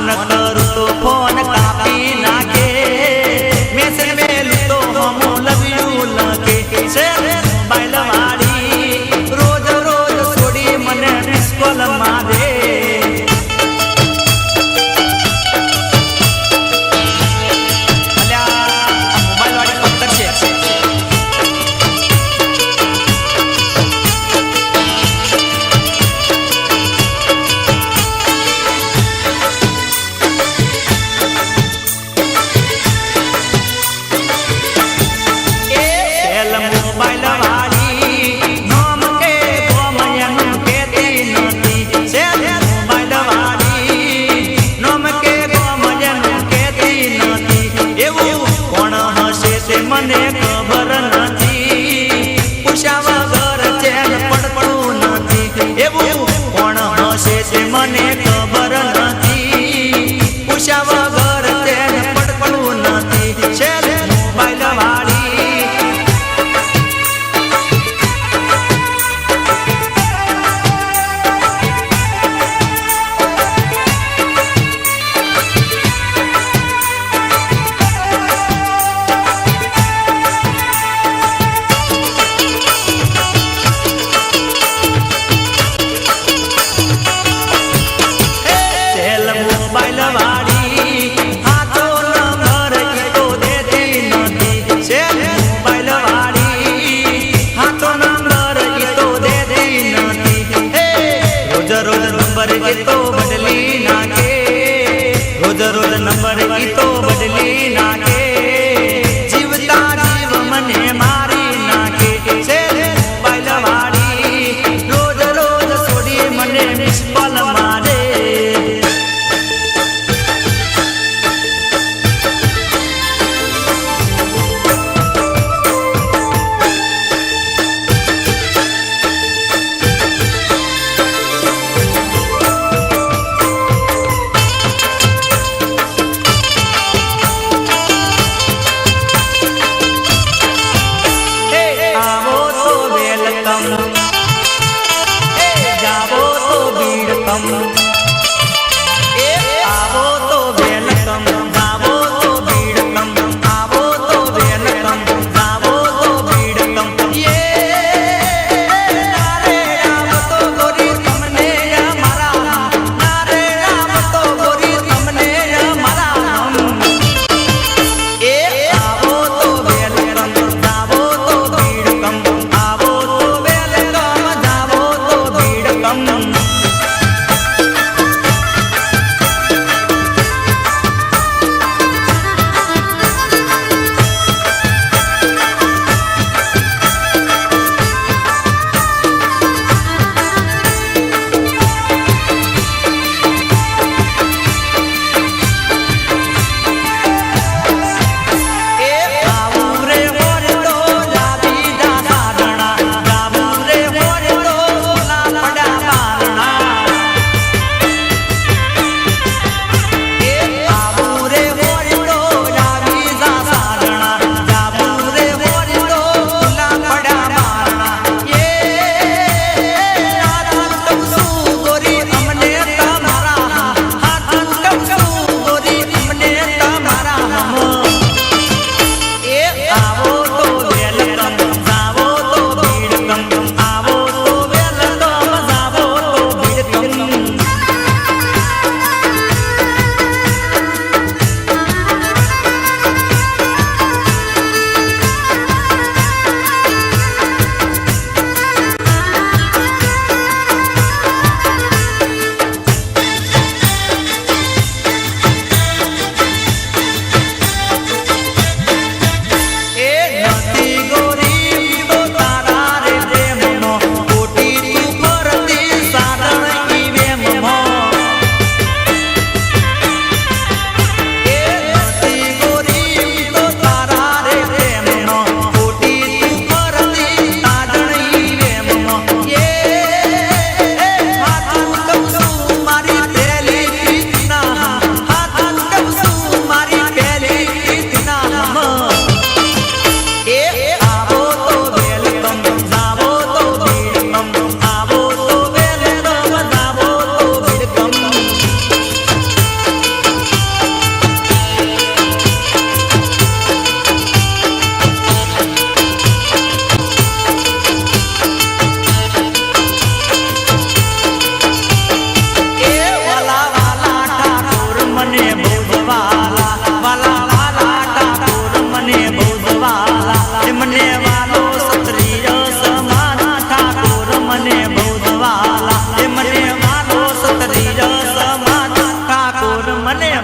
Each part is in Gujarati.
ફોન કરું તો ફોન કાપી નાખે, મેસેજ મેલું તો હમો લવ યુ લખે છે મોબાઈલ વાળી, રોજ રોજ છોડી મને મિસ કોલ મારે. મને ખબર નથી, પૂછ્યા વગર ચેન પડતું નથી. એવું કોણ હશે તે મને ખબર નથી, પૂછ્યા વગર ચેન પડતું નથી. છે મોબાઈલ વાળી. તો બદલી નાખે, રોજ રોજ નંબર તો બદલી નાખે, જીવતા જીવ મને મારી નાખે છે મોબાઈલ વાળી, રોજ રોજ છોડી મને મિસ કોલ મારે.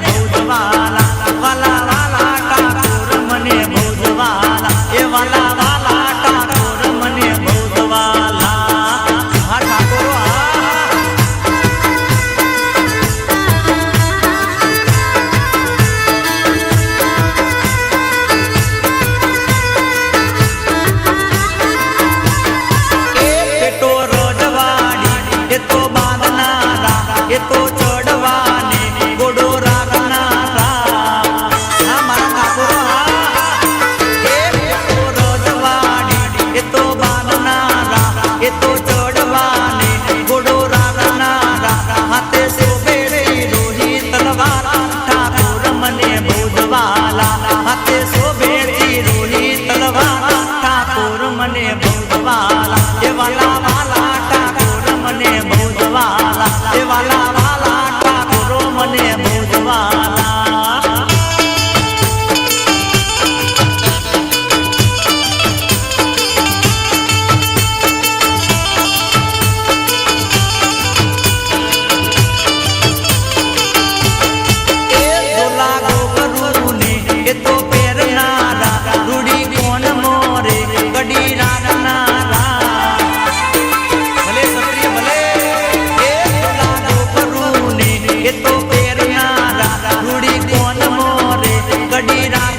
ભૌજવાલા વાલા વાલા ઠાકોર મને ભૌજવાલા એ વાલા વાલા ઠાકોર મને ભૌજવાલા હા ઠાકોર તો રોજવાડી એ તો બાંધનારા એ તો ચડવાને ગોડો રાખનારા હા મારા ઠાકોર એ તો રોજવાડી એ તો બાંધનારા એ તો ચડવાને ગોડો રાખનારા હાથે શોભે રોહી તલવાર ઠાકોર મને ભૌજવાલા હાથે શોભે રોહી તલવાર ઠાકોર મને ભૌજવાલા એ વાલા વાલા ઠાકોર મને ભૌજવાલા એ વાલા વાલા ઠાકોર મને ભૌજવાલા એ તો પહેરનારા રૂડી કોણ મોરે ગડી રાખનારા ભલે સત્રિય ભલે એ લાડો કરુને એ તો પહેરનારા રૂડી કોણ મોરે ગડી રાખ